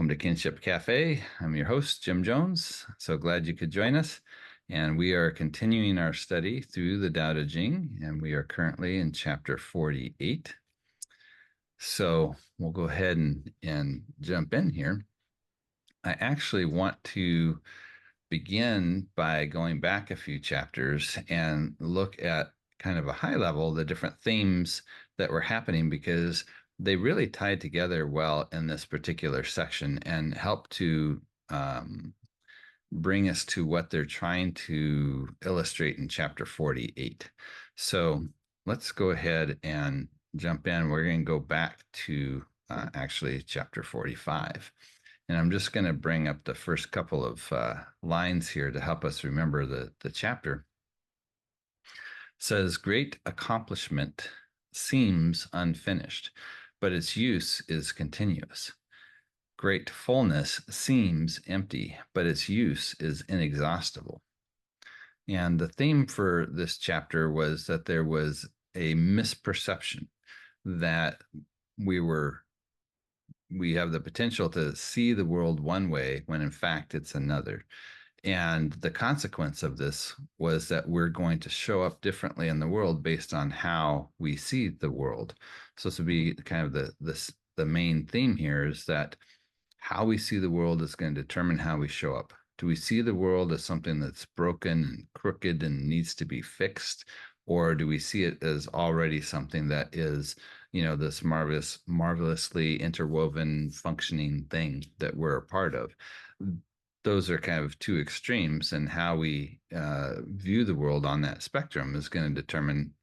Welcome to Kinship Cafe. I'm your host, Jim Jones. So glad you could join us. And we are continuing our study through the Daodejing, and we are currently in chapter 48. So we'll go ahead and jump in here. I actually want to begin by going back a few chapters and look at kind of a high level the different themes that were happening, because they really tied together well in this particular section and help to bring us to what they're trying to illustrate in chapter 48. So let's go ahead and jump in. We're going to go back to actually chapter 45. And I'm just going to bring up the first couple of lines here to help us remember the chapter. It says, great accomplishment seems unfinished, but its use is continuous. Great fullness seems empty, but its use is inexhaustible. And the theme for this chapter was that there was a misperception that we have the potential to see the world one way when in fact it's another. And the consequence of this was that we're going to show up differently in the world based on how we see the world. So this would be kind of the main theme here, is that how we see the world is going to determine how we show up. Do we see the world as something that's broken and crooked and needs to be fixed? Or do we see it as already something that is, this marvelously interwoven, functioning thing that we're a part of? Those are kind of two extremes, and how we view the world on that spectrum is going to determine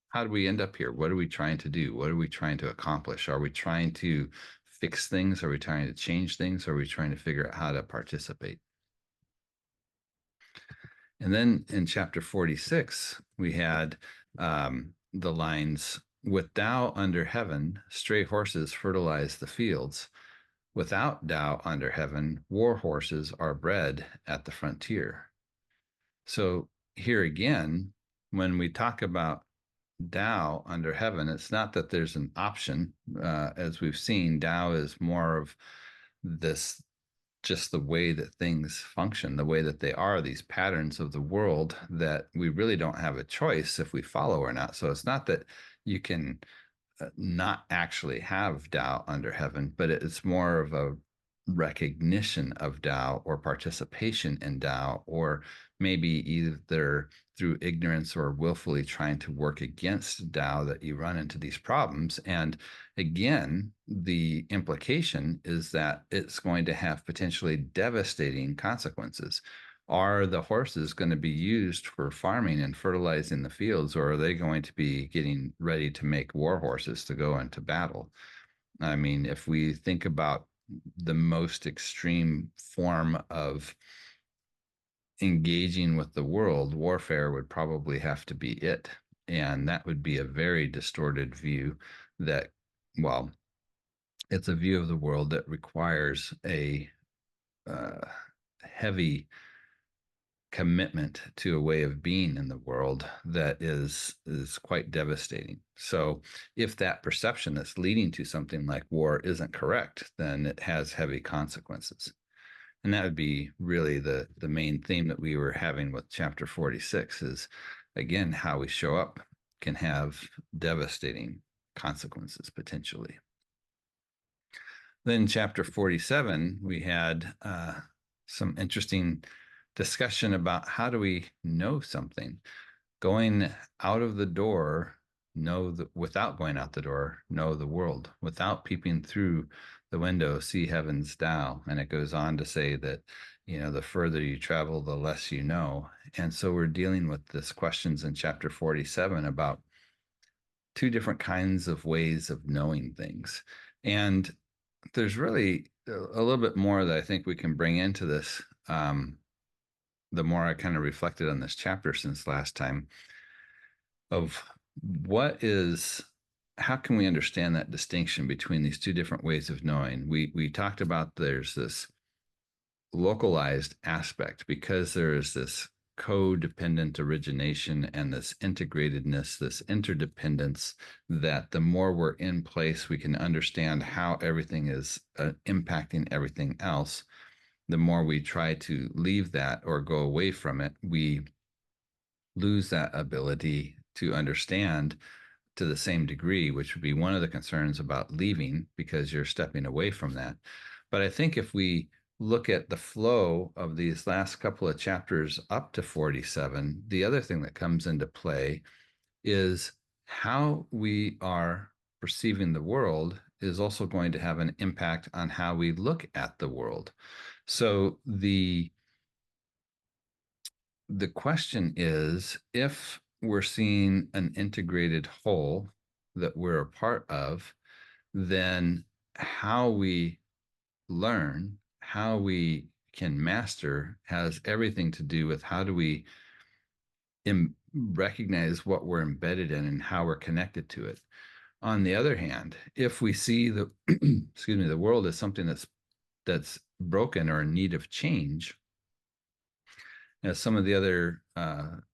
how do we end up here? What are we trying to do? What are we trying to accomplish? Are we trying to fix things? Are we trying to change things? Are we trying to figure out how to participate? And then in chapter 46, we had the lines, with Tao under heaven, stray horses fertilize the fields. Without Tao under heaven, war horses are bred at the frontier. So here again, when we talk about Tao under heaven, it's not that there's an option. As we've seen, Tao is more of this, just the way that things function, the way that they are, these patterns of the world that we really don't have a choice if we follow or not. So it's not that you can not actually have Tao under heaven, but it's more of a recognition of Tao or participation in Tao, or maybe either through ignorance or willfully trying to work against Tao, that you run into these problems. And again, the implication is that it's going to have potentially devastating consequences. Are the horses going to be used for farming and fertilizing the fields, or are they going to be getting ready to make war horses to go into battle? I mean, if we think about the most extreme form of engaging with the world, warfare would probably have to be it. And that would be a very distorted view that, well, it's a view of the world that requires a heavy commitment to a way of being in the world that is quite devastating. So if that perception that's leading to something like war isn't correct, then it has heavy consequences. And that would be really the main theme that we were having with chapter 46, is, again, how we show up can have devastating consequences potentially. Then chapter 47, we had some interesting discussion about how do we know something. Going out of the door, without going out the door, know the world. Without peeping through the window, see heaven's Tao. And it goes on to say that, the further you travel, the less you know. And so we're dealing with this questions in chapter 47 about two different kinds of ways of knowing things. And there's really a little bit more that I think we can bring into this. The more I kind of reflected on this chapter since last time, of how can we understand that distinction between these two different ways of knowing? We talked about there's this localized aspect, because there is this codependent origination and this integratedness, this interdependence, that the more we're in place, we can understand how everything is impacting everything else. The more we try to leave that or go away from it, we lose that ability to understand to the same degree, which would be one of the concerns about leaving, because you're stepping away from that. But I think if we look at the flow of these last couple of chapters up to 47, the other thing that comes into play is how we are perceiving the world is also going to have an impact on how we look at the world. So the question is, if we're seeing an integrated whole that we're a part of, then how we learn, how we can master, has everything to do with how do we recognize what we're embedded in and how we're connected to it. On the other hand, if we see the excuse me, the world as something that's broken or in need of change, as some of the other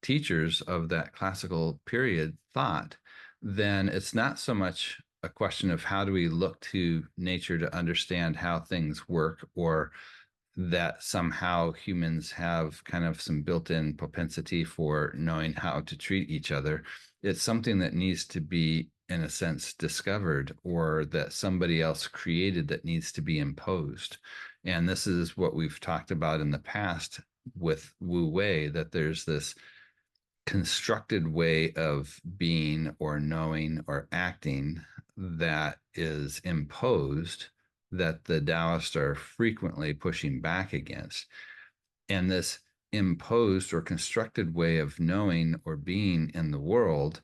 teachers of that classical period thought, then it's not so much a question of how do we look to nature to understand how things work, or that somehow humans have kind of some built-in propensity for knowing how to treat each other. It's something that needs to be, in a sense, discovered, or that somebody else created that needs to be imposed. And this is what we've talked about in the past with Wu Wei, that there's this constructed way of being or knowing or acting that is imposed, that the Taoists are frequently pushing back against. And this imposed or constructed way of knowing or being in the world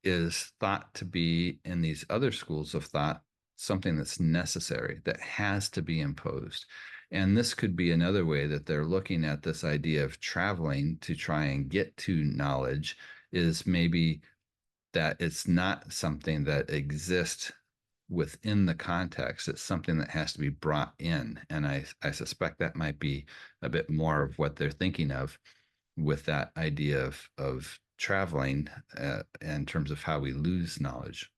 is thought to be, in these other schools of thought, something that's necessary, that has to be imposed. And this could be another way that they're looking at this idea of traveling to try and get to knowledge, is maybe that it's not something that exists within the context. It's something that has to be brought in. And I suspect that might be a bit more of what they're thinking of with that idea of traveling in terms of how we lose knowledge.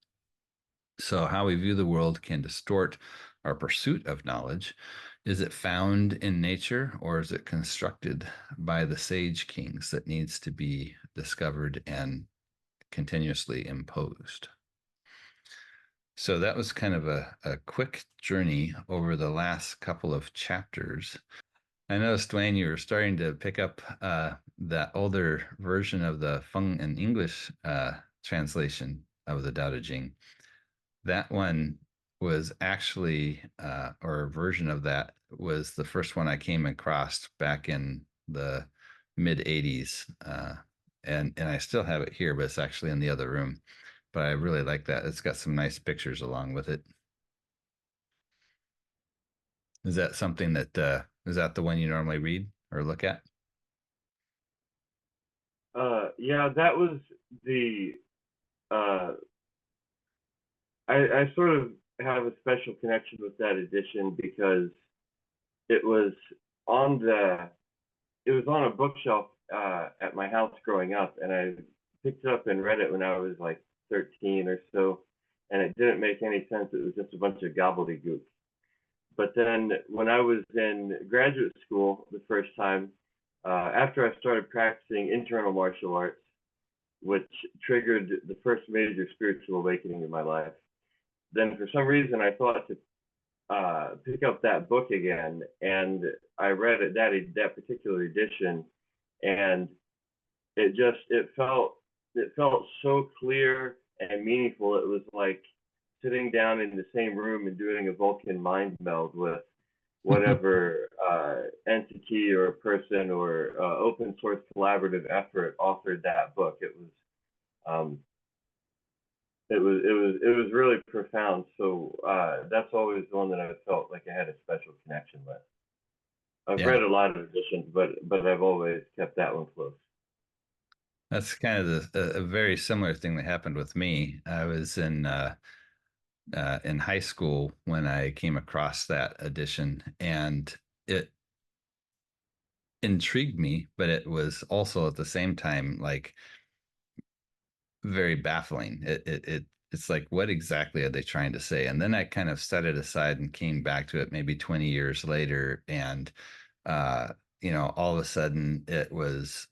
So how we view the world can distort our pursuit of knowledge. Is it found in nature, or is it constructed by the sage kings that needs to be discovered and continuously imposed? So that was kind of a quick journey over the last couple of chapters. I noticed, Dwayne, you were starting to pick up that older version of the Feng and English translation of the Daodejing. That one was actually, or a version of that was the first one I came across back in the mid 80s. And I still have it here, but it's actually in the other room. But I really like that. It's got some nice pictures along with it. Is that something that, is that the one you normally read or look at? Yeah, that was the uh, I sort of have a special connection with that edition because it was on the it was on a bookshelf at my house growing up, and I picked it up and read it when I was like 13 or so, and it didn't make any sense. It was just a bunch of gobbledygook. But then when I was in graduate school the first time, after I started practicing internal martial arts, which triggered the first major spiritual awakening in my life, then for some reason I thought to pick up that book again, and I read it, that particular edition, and it felt so clear and meaningful. It was like sitting down in the same room and doing a Vulcan mind meld with whatever entity or person or open source collaborative effort authored that book. Um, it was really profound. So that's always the one that I felt like I had a special connection with. I've Yeah, read a lot of editions, but I've always kept that one close. that's kind of a very similar thing that happened with me. I was in high school when I came across that edition, and it intrigued me, but it was also at the same time like very baffling. It's like, what exactly are they trying to say? And then I kind of set it aside and came back to it maybe 20 years later, and uh, all of a sudden it was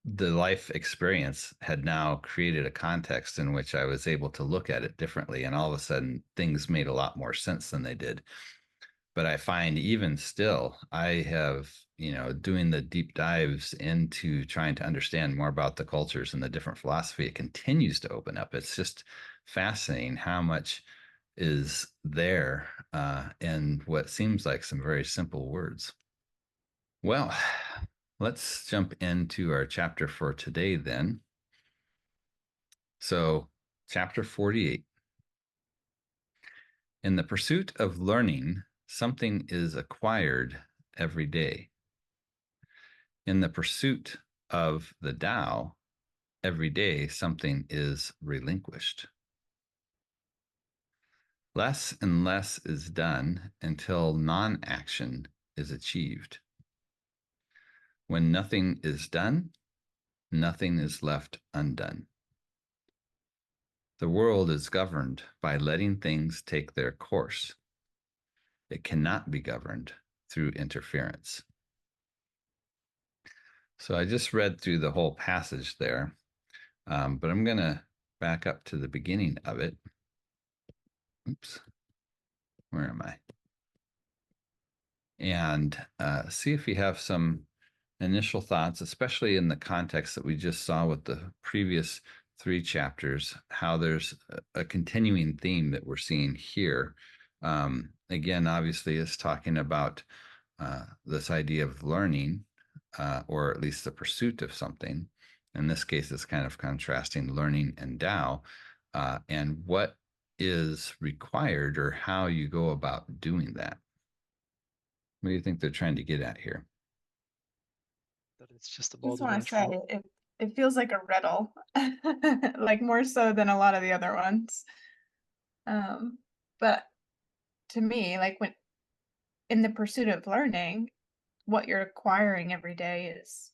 the life experience had now created a context in which I was able to look at it differently, and all of a sudden things made a lot more sense than they did. But I find even still, I have, doing the deep dives into trying to understand more about the cultures and the different philosophy, it continues to open up. It's just fascinating how much is there in what seems like some very simple words. Well, let's jump into our chapter for today then. So, chapter 48. In the pursuit of learning, something is acquired every day. In the pursuit of the Tao, every day something is relinquished. Less and less is done until non-action is achieved. When nothing is done, nothing is left undone. The world is governed by letting things take their course. It cannot be governed through interference. So I just read through the whole passage there, but I'm going to back up to the beginning of it. Oops, where am I? And see if you have some initial thoughts, especially in the context that we just saw with the previous 3 chapters, how there's a continuing theme that we're seeing here. Again, obviously, it's talking about this idea of learning, or at least the pursuit of something. In this case, it's kind of contrasting learning and Tao, and what is required or how you go about doing that. What do you think they're trying to get at here? That it's just I about just the want to say natural. it feels like a riddle, like more so than a lot of the other ones. But to me, like when in the pursuit of learning, what you're acquiring every day is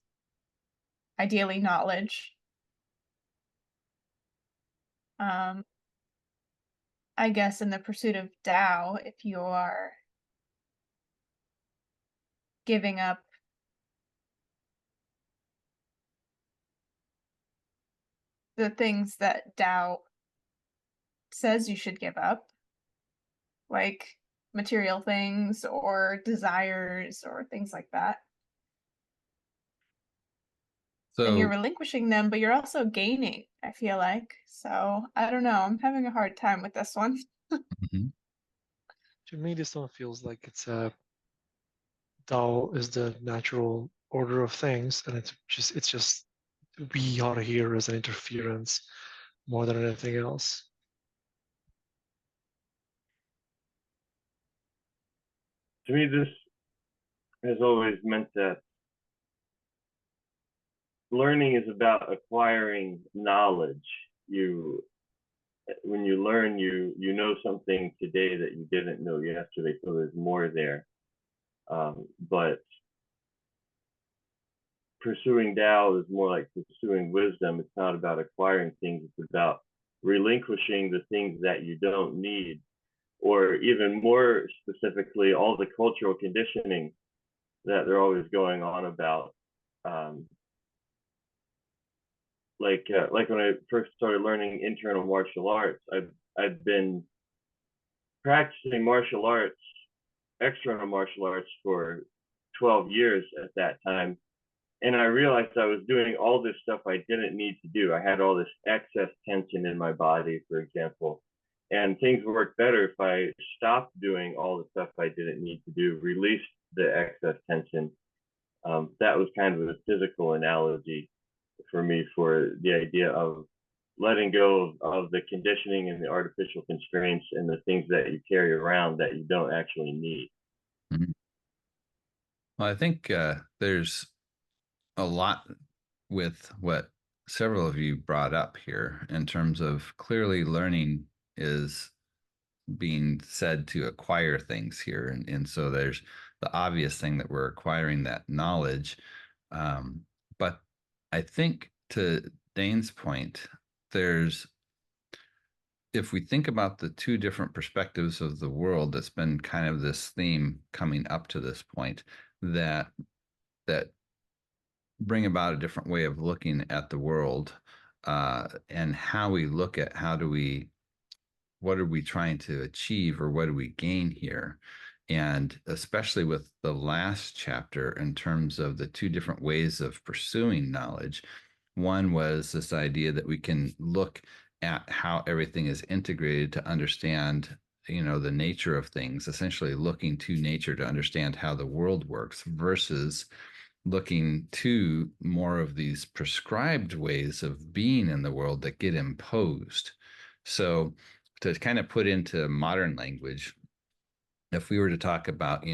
ideally knowledge. Um, I guess in the pursuit of Tao, if you are giving up the things that Tao says you should give up, like material things or desires or things like that, then you're So, relinquishing them, but you're also gaining, I feel like. So I don't know. I'm having a hard time with this one. mhm. To me, this one feels like it's a Tao is the natural order of things, and it's just we are here as an interference more than anything else. To me, this has always meant that learning is about acquiring knowledge. You, when you learn, you know something today that you didn't know yesterday, so there's more there. But pursuing Tao is more like pursuing wisdom. It's not about acquiring things. It's about relinquishing the things that you don't need, or even more specifically, all the cultural conditioning that they're always going on about. Um, like when I first started learning internal martial arts, I've been practicing martial arts, external martial arts for 12 years at that time. And I realized I was doing all this stuff I didn't need to do. I had all this excess tension in my body, for example. And things worked better if I stopped doing all the stuff I didn't need to do, released the excess tension. That was kind of a physical analogy for me for the idea of letting go of the conditioning and the artificial constraints and the things that you carry around that you don't actually need. Mhm. Well, I think there's a lot with what several of you brought up here in terms of clearly learning is being said to acquire things here. And so there's the obvious thing that we're acquiring that knowledge. But I think to Dane's point, if we think about the two different perspectives of the world, that's been kind of this theme coming up to this point, that bring about a different way of looking at the world, and how we look at what are we trying to achieve, or what do we gain here? And especially with the last chapter, in terms of the two different ways of pursuing knowledge, one was this idea that we can look at how everything is integrated to understand, the nature of things, essentially looking to nature to understand how the world works, versus looking to more of these prescribed ways of being in the world that get imposed. So to kind of put into modern language, if we were to talk about,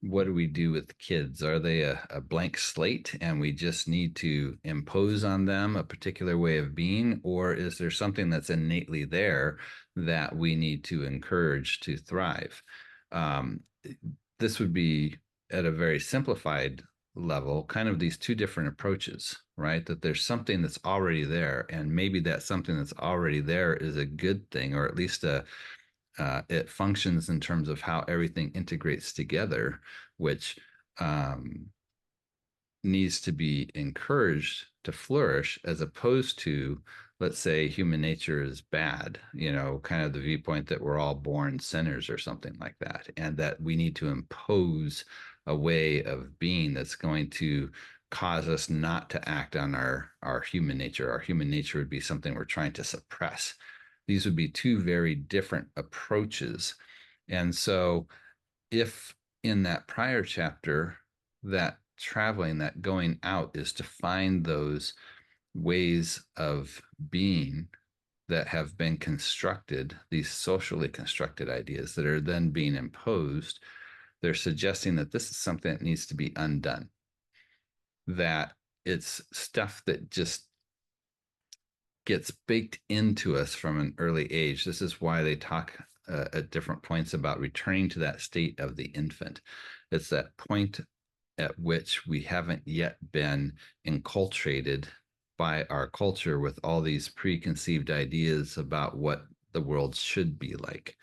what do we do with kids? Are they a blank slate and we just need to impose on them a particular way of being? Or is there something that's innately there that we need to encourage to thrive? This would be, at a very simplified level, kind of these two different approaches, right? That there's something that's already there, and maybe that something that's already there is a good thing, or at least it functions in terms of how everything integrates together, which needs to be encouraged to flourish, as opposed to, let's say, human nature is bad, kind of the viewpoint that we're all born sinners or something like that, and that we need to impose a way of being that's going to cause us not to act on our human nature. Our human nature would be something we're trying to suppress. These would be two very different approaches. And so if in that prior chapter, that traveling, that going out, is to find those ways of being that have been constructed, these socially constructed ideas that are then being imposed, they're suggesting that this is something that needs to be undone, that it's stuff that just gets baked into us from an early age. This is why they talk at different points about returning to that state of the infant. It's that point at which we haven't yet been enculturated by our culture with all these preconceived ideas about what the world should be like.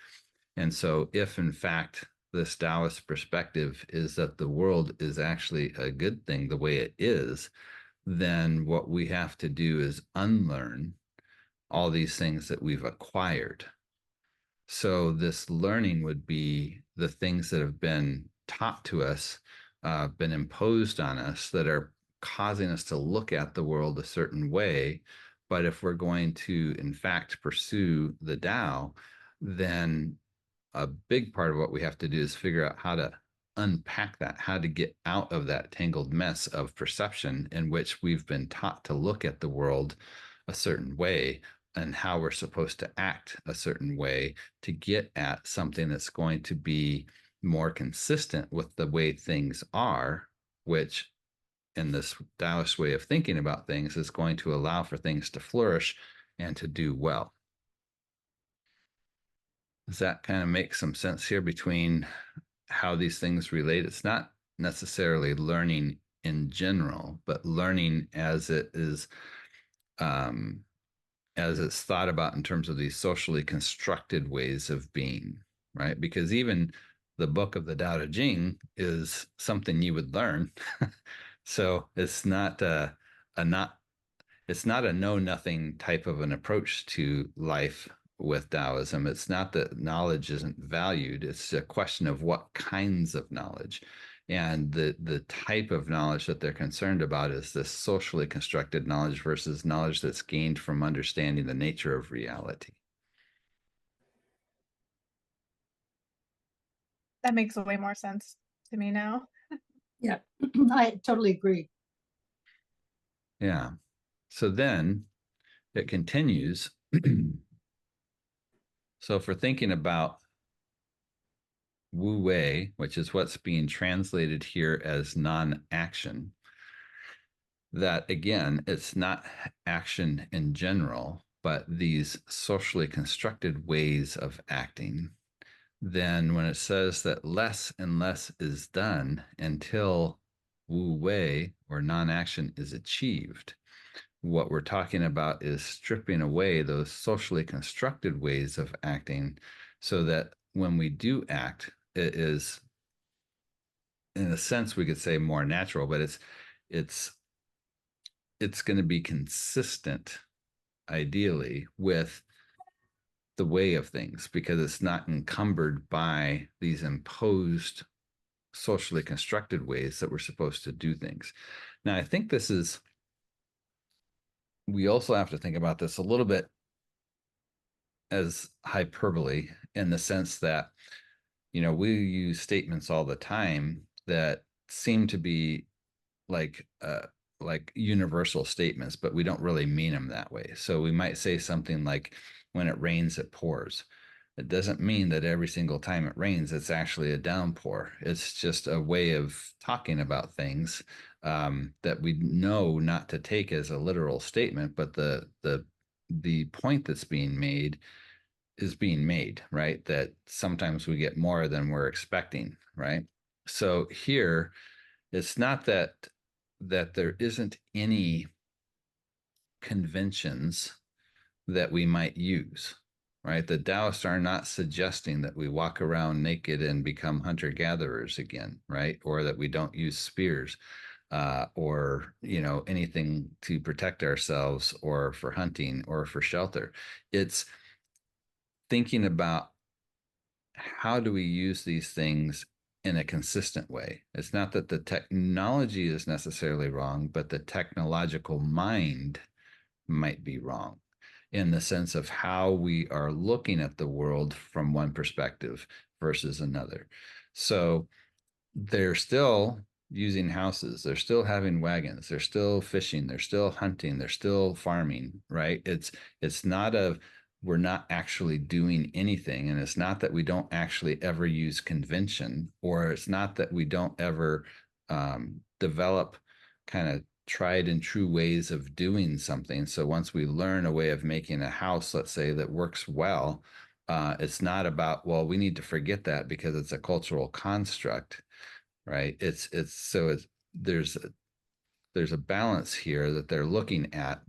And so if in fact this Taoist perspective is that the world is actually a good thing the way it is, then what we have to do is unlearn all these things that we've acquired. So this learning would be the things that have been taught to us, been imposed on us, that are causing us to look at the world a certain way. But if we're going to, in fact, pursue the Tao, then a big part of what we have to do is figure out how to unpack that, how to get out of that tangled mess of perception in which we've been taught to look at the world a certain way, and how we're supposed to act a certain way to get at something that's going to be more consistent with the way things are, which in this Taoist way of thinking about things is going to allow for things to flourish and to do well. Does that kind of make some sense here between how these things relate? It's not necessarily learning in general, but learning as it is, as it's thought about in terms of these socially constructed ways of being, right? Because even the book of the Daodejing is something you would learn. So it's not it's not a know nothing type of an approach to life with Taoism. It's not that knowledge isn't valued. It's a question of what kinds of knowledge. And the type of knowledge that they're concerned about is this socially constructed knowledge versus knowledge that's gained from understanding the nature of reality. That makes way more sense to me now. Yeah, I totally agree. Yeah. So then it continues. So if we're thinking about Wu Wei, which is what's being translated here as non-action, that again, it's not action in general, but these socially constructed ways of acting, then when it says that less and less is done until wu wei or non-action is achieved, what we're talking about is stripping away those socially constructed ways of acting so that when we do act, it is, in a sense, we could say more natural, but it's going to be consistent, ideally, with the way of things, because it's not encumbered by these imposed socially constructed ways that we're supposed to do things. Now, I think we also have to think about this a little bit as hyperbole, in the sense that, we use statements all the time that seem to be like universal statements, but we don't really mean them that way. So we might say something like, when it rains, it pours. It doesn't mean that every single time it rains, it's actually a downpour. It's just a way of talking about things that we know not to take as a literal statement, but the point that's being made is being made, right? That sometimes we get more than we're expecting, right? So here, it's not that there isn't any conventions that we might use, right? The Taoists are not suggesting that we walk around naked and become hunter-gatherers again, right? Or that we don't use spears or, anything to protect ourselves or for hunting or for shelter. It's thinking about, how do we use these things in a consistent way? It's not that the technology is necessarily wrong, but the technological mind might be wrong, in the sense of how we are looking at the world from one perspective versus another. So they're still using houses, they're still having wagons, they're still fishing, they're still hunting, they're still farming, right? It's not we're not actually doing anything, and it's not that we don't actually ever use convention, or it's not that we don't ever develop kind of tried and true ways of doing something. So once we learn a way of making a house, let's say, that works well, it's not about, well, we need to forget that because it's a cultural construct, right? There's a balance here that they're looking at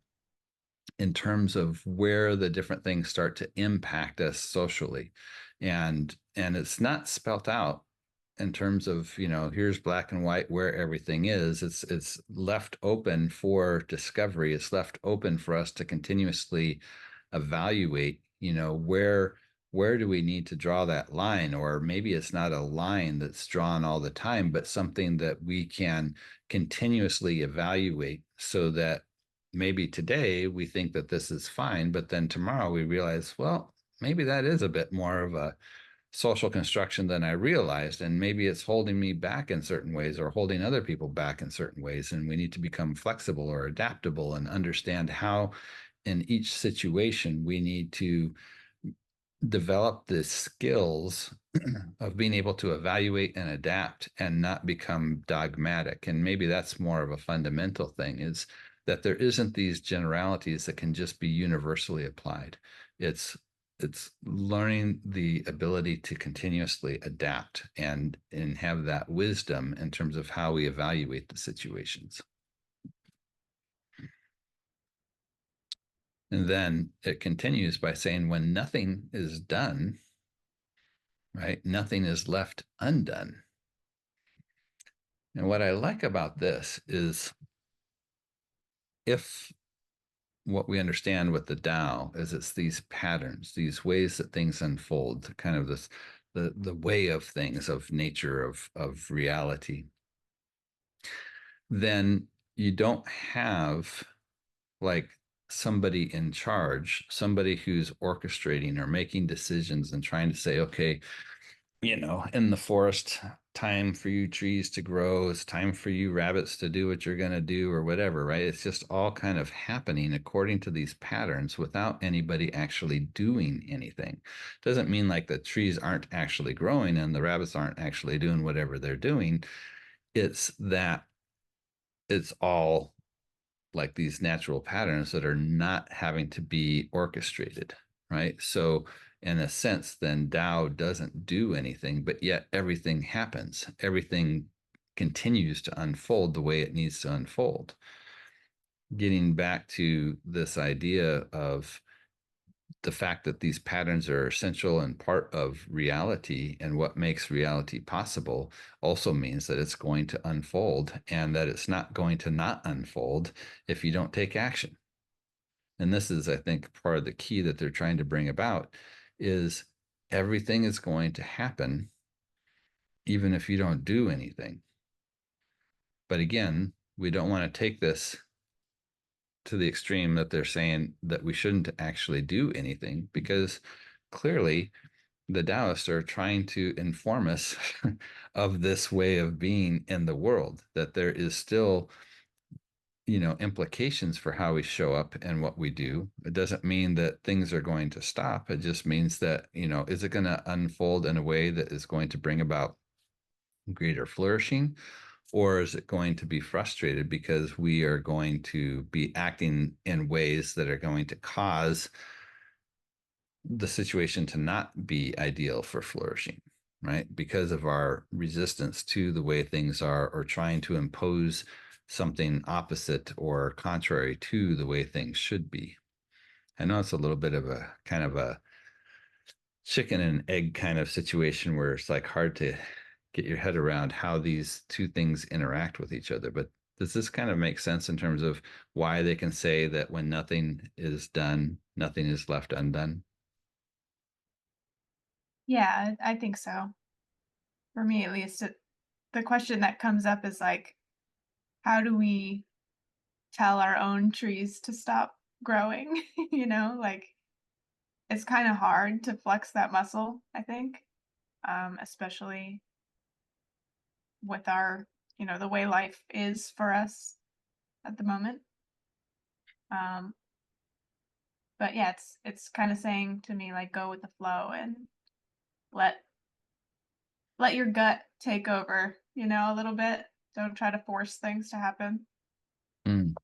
in terms of where the different things start to impact us socially, and it's not spelt out in terms of, here's black and white where everything is. It's left open for discovery. It's left open for us to continuously evaluate, where do we need to draw that line? Or maybe it's not a line that's drawn all the time, but something that we can continuously evaluate, so that maybe today we think that this is fine, but then tomorrow we realize, well, maybe that is a bit more of a social construction than I realized, and maybe it's holding me back in certain ways, or holding other people back in certain ways, and we need to become flexible or adaptable and understand how in each situation we need to develop the skills of being able to evaluate and adapt and not become dogmatic. And maybe that's more of a fundamental thing, is that there isn't these generalities that can just be universally applied. It's learning the ability to continuously adapt and have that wisdom in terms of how we evaluate the situations. And then it continues by saying, when nothing is done, right, nothing is left undone. And what I like about this is, if what we understand with the Tao is it's these patterns, these ways that things unfold, kind of this, the way of things, of nature, of reality, then you don't have like somebody in charge, somebody who's orchestrating or making decisions and trying to say, okay, in the forest, time for you trees to grow, it's time for you rabbits to do what you're going to do, or whatever, right? It's just all kind of happening according to these patterns without anybody actually doing anything. Doesn't mean like the trees aren't actually growing and the rabbits aren't actually doing whatever they're doing. It's that it's all like these natural patterns that are not having to be orchestrated, right? So in a sense, then Tao doesn't do anything, but yet everything happens. Everything continues to unfold the way it needs to unfold. Getting back to this idea of the fact that these patterns are essential and part of reality and what makes reality possible also means that it's going to unfold, and that it's not going to not unfold if you don't take action. And this is, I think, part of the key that they're trying to bring about is everything is going to happen even if you don't do anything. But again, we don't want to take this to the extreme that they're saying that we shouldn't actually do anything, because clearly the Taoists are trying to inform us of this way of being in the world, that there is still, implications for how we show up and what we do. It doesn't mean that things are going to stop. It just means that, is it going to unfold in a way that is going to bring about greater flourishing? Or is it going to be frustrated because we are going to be acting in ways that are going to cause the situation to not be ideal for flourishing, right? Because of our resistance to the way things are, or trying to impose something opposite or contrary to the way things should be. I know it's a little bit of a kind of a chicken and egg kind of situation where it's like hard to get your head around how these two things interact with each other. But does this kind of make sense in terms of why they can say that when nothing is done, nothing is left undone? Yeah, I think so. For me, at least, the question that comes up is like, how do we tell our own trees to stop growing? Like it's kind of hard to flex that muscle, I think, especially with our, the way life is for us at the moment. But yeah, it's kind of saying to me like, go with the flow and let your gut take over, a little bit. Don't try to force things to happen. Mm. I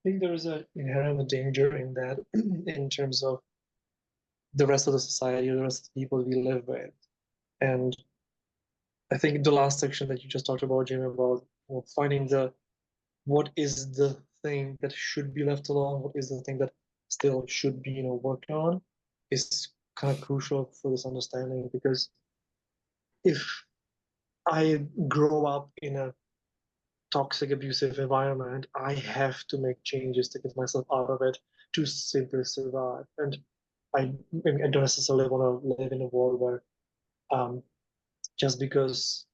think there is an inherent danger in that, in terms of the rest of the society or the rest of the people we live with. And I think the last section that you just talked about, Jim, about finding what is the thing that should be left alone, what is the thing that still should be, worked on, is kind of crucial for this understanding. Because if I grow up in a toxic, abusive environment, I have to make changes to get myself out of it to simply survive. And I don't necessarily want to live in a world where just because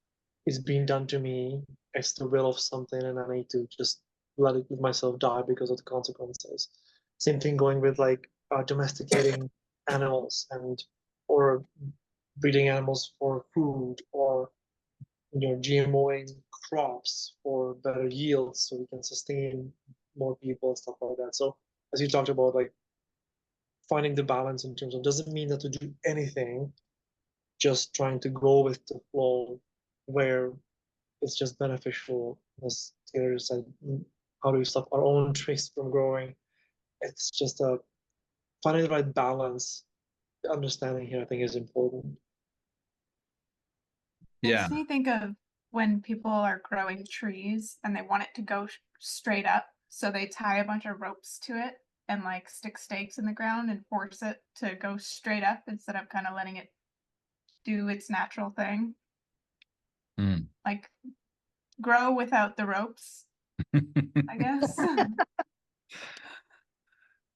it's being done to me, it's the will of something, and I need to just let myself die because of the consequences. Same thing going with like domesticating animals or breeding animals for food, or GMOing crops for better yields so we can sustain more people, stuff like that. So as you talked about, like finding the balance in terms of, doesn't mean that to do anything, just trying to go with the flow where it's just beneficial. As Taylor said, how do we stop our own trees from growing? It's just finding the right balance. The understanding here, I think, is important. Yeah. Makes me think of when people are growing trees and they want it to go straight up, so they tie a bunch of ropes to it and like stick stakes in the ground and force it to go straight up instead of kind of letting it do its natural thing. Mm. Like grow without the ropes, I guess.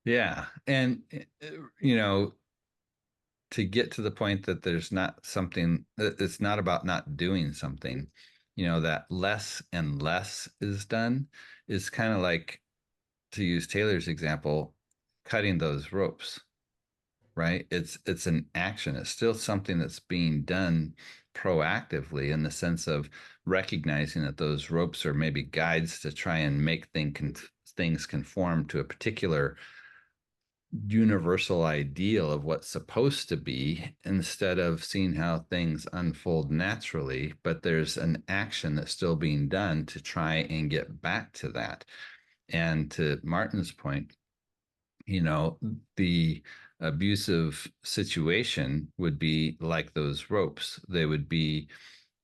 Yeah. And, to get to the point that there's not something, it's not about not doing something, that less and less is done is kind of like, to use Taylor's example, cutting those ropes, right? It's an action. It's still something that's being done proactively, in the sense of recognizing that those ropes are maybe guides to try and make things conform to a particular universal ideal of what's supposed to be instead of seeing how things unfold naturally, but there's an action that's still being done to try and get back to that. And to Martin's point, the abusive situation would be like those ropes. They would be,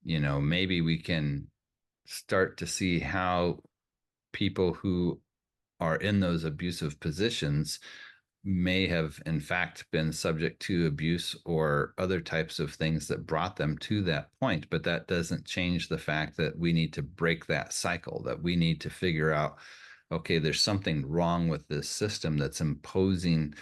maybe we can start to see how people who are in those abusive positions may have in fact been subject to abuse or other types of things that brought them to that point. But that doesn't change the fact that we need to break that cycle, that we need to figure out, okay, there's something wrong with this system that's imposing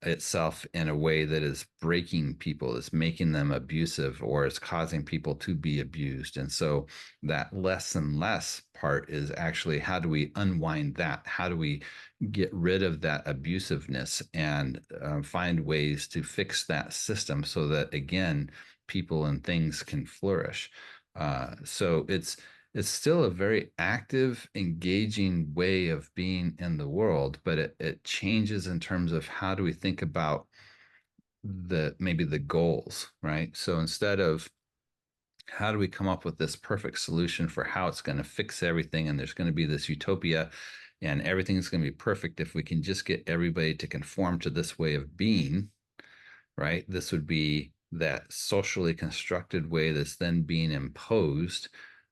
itself in a way that is breaking people, is making them abusive, or is causing people to be abused. And so that less and less part is actually, how do we unwind that? How do we get rid of that abusiveness and find ways to fix that system so that, again, people and things can flourish? So it's still a very active, engaging way of being in the world, but it changes in terms of how do we think about maybe the goals, right? So instead of how do we come up with this perfect solution for how it's going to fix everything, and there's going to be this utopia and everything's going to be perfect if we can just get everybody to conform to this way of being, right? This would be that socially constructed way that's then being imposed,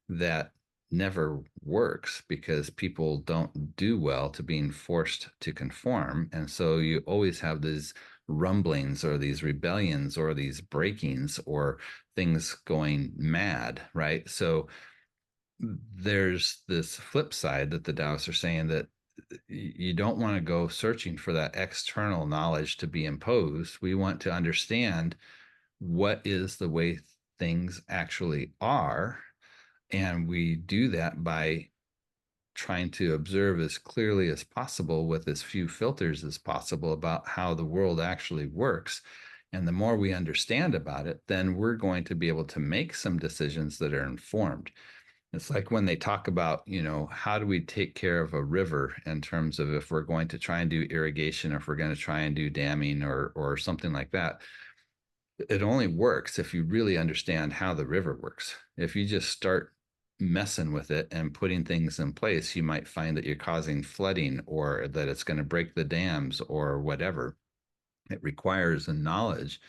that never works because people don't do well to being forced to conform. And so you always have these rumblings or these rebellions or these breakings or things going mad, right? So there's this flip side that the Taoists are saying, that you don't want to go searching for that external knowledge to be imposed. We want to understand what is the way things actually are. And we do that by trying to observe as clearly as possible with as few filters as possible about how the world actually works. And the more we understand about it, then we're going to be able to make some decisions that are informed. It's like when they talk about, how do we take care of a river in terms of if we're going to try and do irrigation, or if we're going to try and do damming or something like that. It only works if you really understand how the river works. If you just start messing with it and putting things in place, you might find that you're causing flooding, or that it's going to break the dams or whatever. It requires a knowledge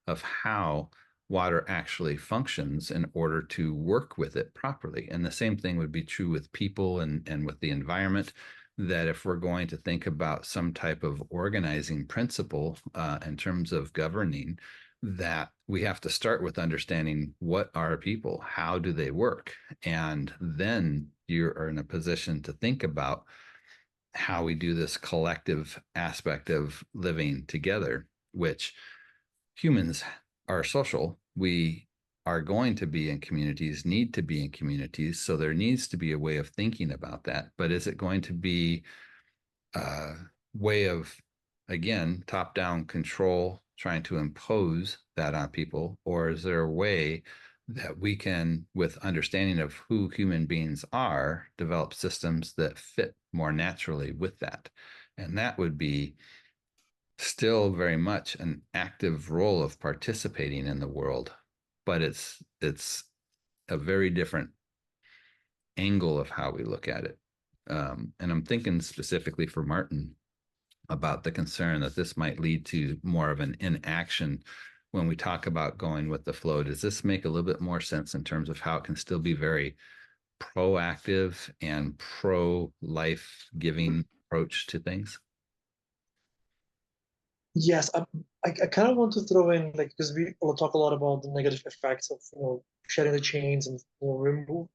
of how water actually functions in order to work with it properly. And the same thing would be true with people and with the environment, that if we're going to think about some type of organizing principle in terms of governing, that we have to start with understanding what are people, how do they work? And then you are in a position to think about how we do this collective aspect of living together, which humans are social. We are going to be in communities, need to be in communities. So there needs to be a way of thinking about that. But is it going to be a way of, again, top-down control, trying to impose that on people? Or is there a way that we can, with understanding of who human beings are, develop systems that fit more naturally with that? And that would be still very much an active role of participating in the world, but it's a very different angle of how we look at it. And I'm thinking specifically for Martin about the concern that this might lead to more of an inaction when we talk about going with the flow. Does this make a little bit more sense in terms of how it can still be very proactive and pro-life giving approach to things? Yes, I kind of want to throw in, like, because we all talk a lot about the negative effects of shedding the chains and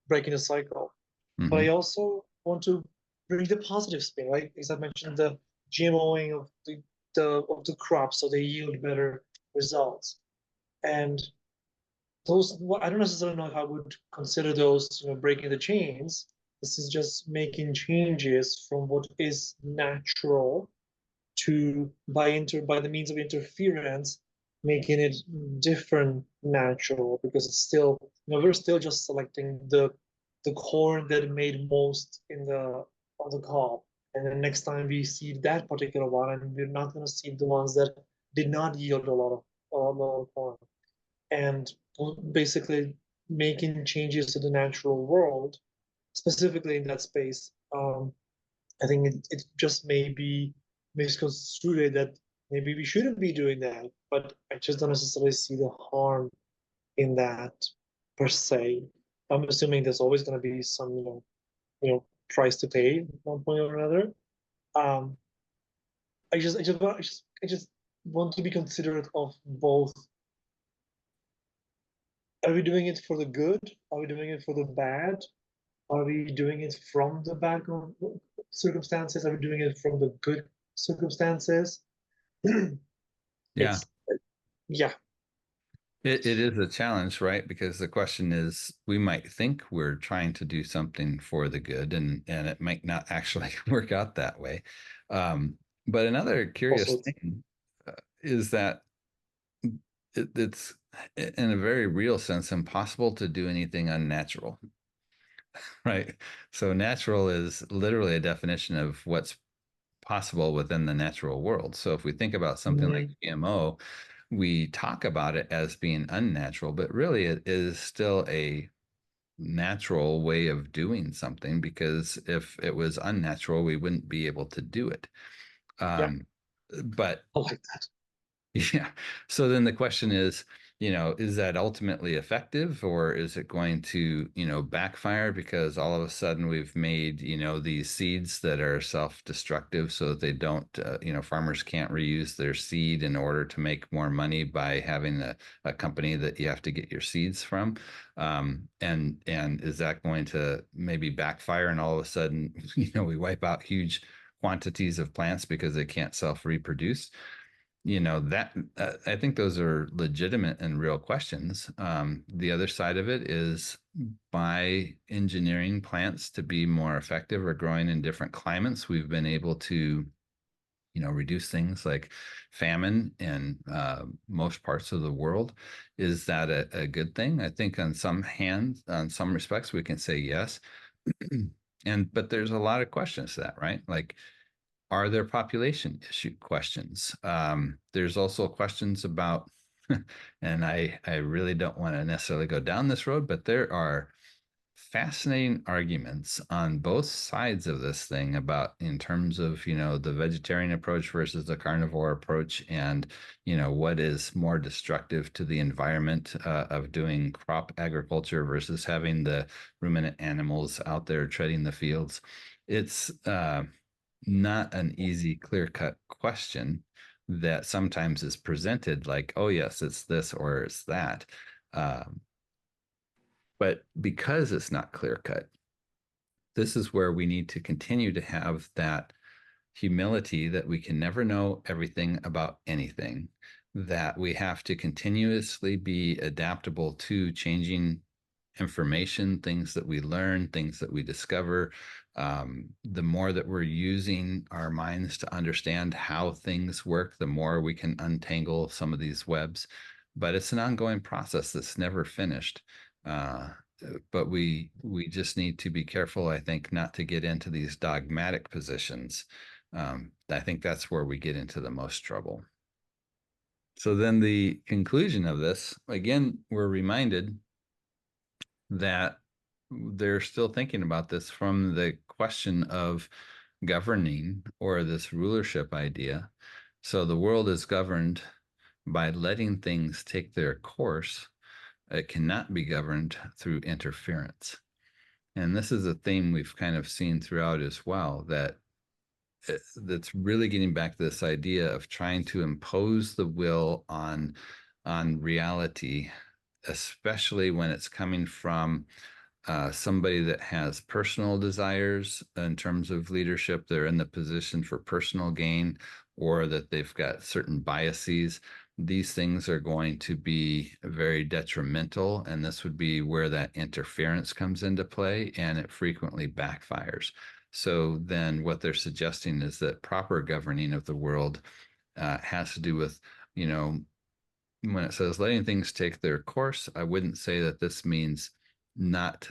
breaking the cycle. But I also want to bring the positive spin, right? Because I mentioned the GMOing of the crops, so they yield better results. And those, I don't necessarily know how I would consider those, breaking the chains. This is just making changes from what is natural to by the means of interference, making it different natural, because it's still, we're still just selecting the corn that made most on the cob. And then next time we see that particular one, and we're not going to see the ones that did not yield a lot of corn. And basically making changes to the natural world, specifically in that space. I think it just may be misconstrued that maybe we shouldn't be doing that, but I just don't necessarily see the harm in that per se. I'm assuming there's always going to be some, price to pay at one point or another. Um, I just want to be considerate of both. Are we doing it for the good? Are we doing it for the bad? Are we doing it from the bad circumstances? Are we doing it from the good circumstances? Yeah. It's yeah, It is a challenge, right? Because the question is, we might think we're trying to do something for the good, and it might not actually work out that way. But another curious also thing is that it's, in a very real sense, impossible to do anything unnatural, right? So natural is literally a definition of what's possible within the natural world. So if we think about something like GMO, we talk about it as being unnatural, but really it is still a natural way of doing something, because if it was unnatural, we wouldn't be able to do it. yeah, But I like that. yeah. So then the question is, is that ultimately effective, or is it going to, backfire because all of a sudden we've made, these seeds that are self-destructive so that they don't, farmers can't reuse their seed in order to make more money by having a company that you have to get your seeds from. And is that going to maybe backfire, and all of a sudden, we wipe out huge quantities of plants because they can't self-reproduce? That I think those are legitimate and real questions. The other side of it is, by engineering plants to be more effective or growing in different climates, we've been able to, reduce things like famine in most parts of the world. Is that a good thing? I think on some respects, we can say yes. But there's a lot of questions to that, right? Like, are there population issue questions? There's also questions about, and I really don't want to necessarily go down this road, but there are fascinating arguments on both sides of this thing about, in terms of, the vegetarian approach versus the carnivore approach, and, what is more destructive to the environment of doing crop agriculture versus having the ruminant animals out there treading the fields. It's not an easy, clear-cut question that sometimes is presented like, oh, yes, it's this or it's that. But because it's not clear-cut, this is where we need to continue to have that humility that we can never know everything about anything, that we have to continuously be adaptable to changing information, things that we learn, things that we discover. The more that we're using our minds to understand how things work, the more we can untangle some of these webs. But it's an ongoing process that's never finished. But we just need to be careful, I think, not to get into these dogmatic positions. I think that's where we get into the most trouble. So then the conclusion of this, again, we're reminded that they're still thinking about this from the question of governing, or this rulership idea. So the world is governed by letting things take their course. It cannot be governed through interference. And this is a theme we've kind of seen throughout as well, that's really getting back to this idea of trying to impose the will on reality, especially when it's coming from somebody that has personal desires in terms of leadership. They're in the position for personal gain, or that they've got certain biases. These things are going to be very detrimental, and this would be where that interference comes into play, and it frequently backfires. So then what they're suggesting is that proper governing of the world has to do with, when it says letting things take their course, I wouldn't say that this means not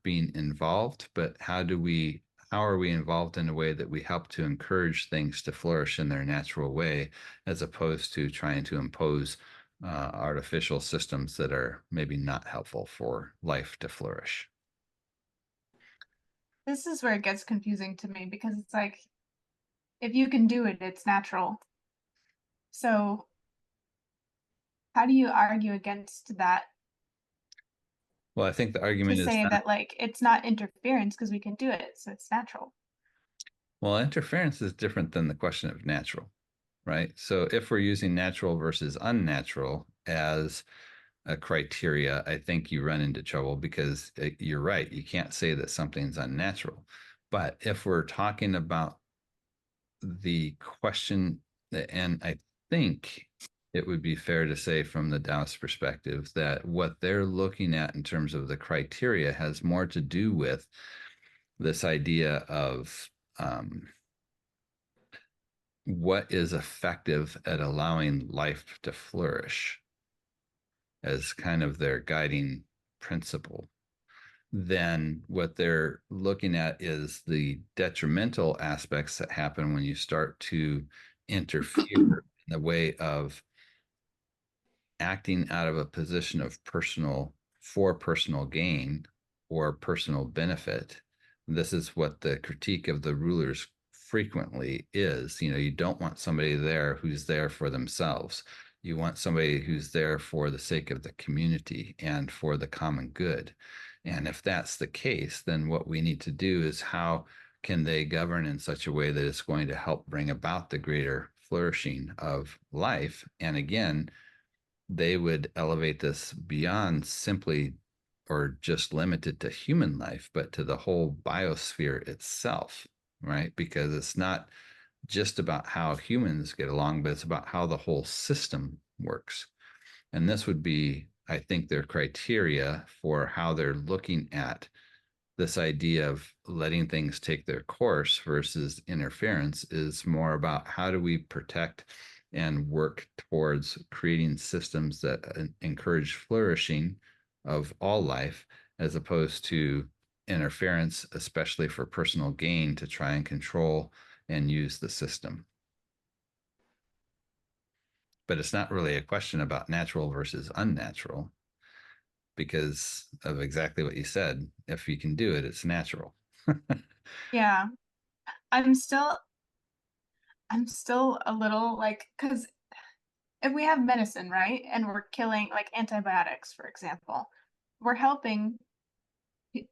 being involved, but how do we how are we involved in a way that we help to encourage things to flourish in their natural way, as opposed to trying to impose artificial systems that are maybe not helpful for life to flourish. This is where it gets confusing to me, because it's like, if you can do it, it's natural. So how do you argue against that? Well, I think the To argument is say not, that like it's not interference because we can do it, so it's natural. well, interference is different than the question of natural, right? So if we're using natural versus unnatural as a criteria, I think you run into trouble, because you're right. You can't say that something's unnatural. But if we're talking about the question, and I think it would be fair to say from the Taoist perspective that what they're looking at in terms of the criteria has more to do with this idea of what is effective at allowing life to flourish as kind of their guiding principle. Then what they're looking at is the detrimental aspects that happen when you start to interfere in the way of acting out of a position of personal gain or personal benefit. This is what the critique of the rulers frequently is. You know, you don't want somebody there who's there for themselves. You want somebody who's there for the sake of the community and for the common good. And if that's the case, then what we need to do is, how can they govern in such a way that it's going to help bring about the greater flourishing of life? And again, they would elevate this beyond simply or just limited to human life, but to the whole biosphere itself, right? Because it's not just about how humans get along, but it's about how the whole system works. And this would be, I think, their criteria for how they're looking at this idea of letting things take their course versus interference, is more about how do we protect and work towards creating systems that encourage flourishing of all life, as opposed to interference, especially for personal gain, to try and control and use the system. But it's not really a question about natural versus unnatural, because of exactly what you said. If you can do it, it's natural. Yeah. I'm still a little like, because if we have medicine, right, and we're killing like antibiotics, for example, we're helping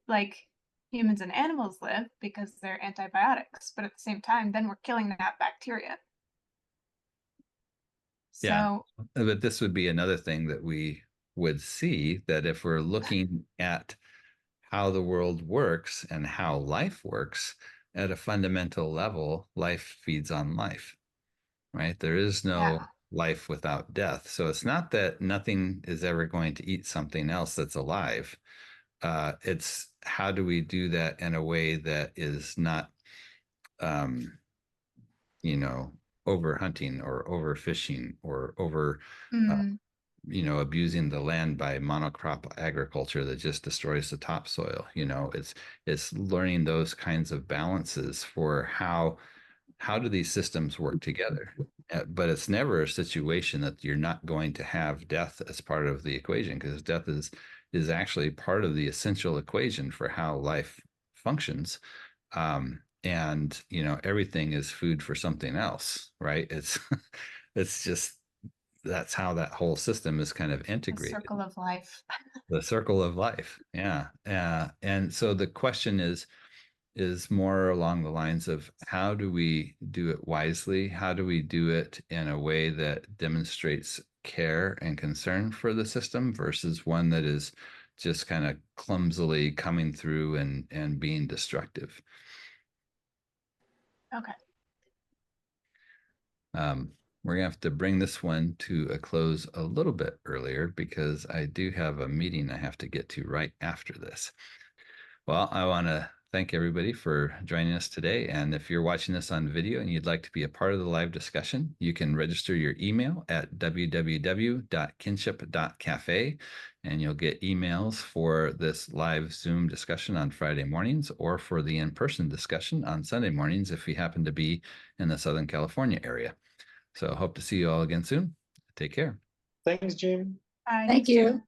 like humans and animals live because they're antibiotics, but at the same time, then we're killing that bacteria. Yeah. So But this would be another thing that we would see, that if we're looking at how the world works and how life works at a fundamental level, life feeds on life, right? There is yeah, no life without death. So it's not that nothing is ever going to eat something else that's alive. It's how do we do that in a way that is not, um, you know, over hunting or overfishing or over, uh, mm, abusing the land by monocrop agriculture that just destroys the topsoil. It's learning those kinds of balances for how do these systems work together. But it's never a situation that you're not going to have death as part of the equation, because death is actually part of the essential equation for how life functions. And everything is food for something else, right? It's it's just, that's how that whole system is kind of the integrated. circle of life. The circle of life. Yeah. And so the question is more along the lines of, how do we do it wisely? How do we do it in a way that demonstrates care and concern for the system, versus one that is just kind of clumsily coming through and being destructive? Okay. We're gonna have to bring this one to a close a little bit earlier, because I do have a meeting I have to get to right after this. Well, I want to thank everybody for joining us today. And if you're watching this on video and you'd like to be a part of the live discussion, you can register your email at www.kinship.cafe. and you'll get emails for this live Zoom discussion on Friday mornings or for the in-person discussion on Sunday mornings if you happen to be in the Southern California area. So hope to see you all again soon. Take care. Thanks, Jim. Bye. Thank you.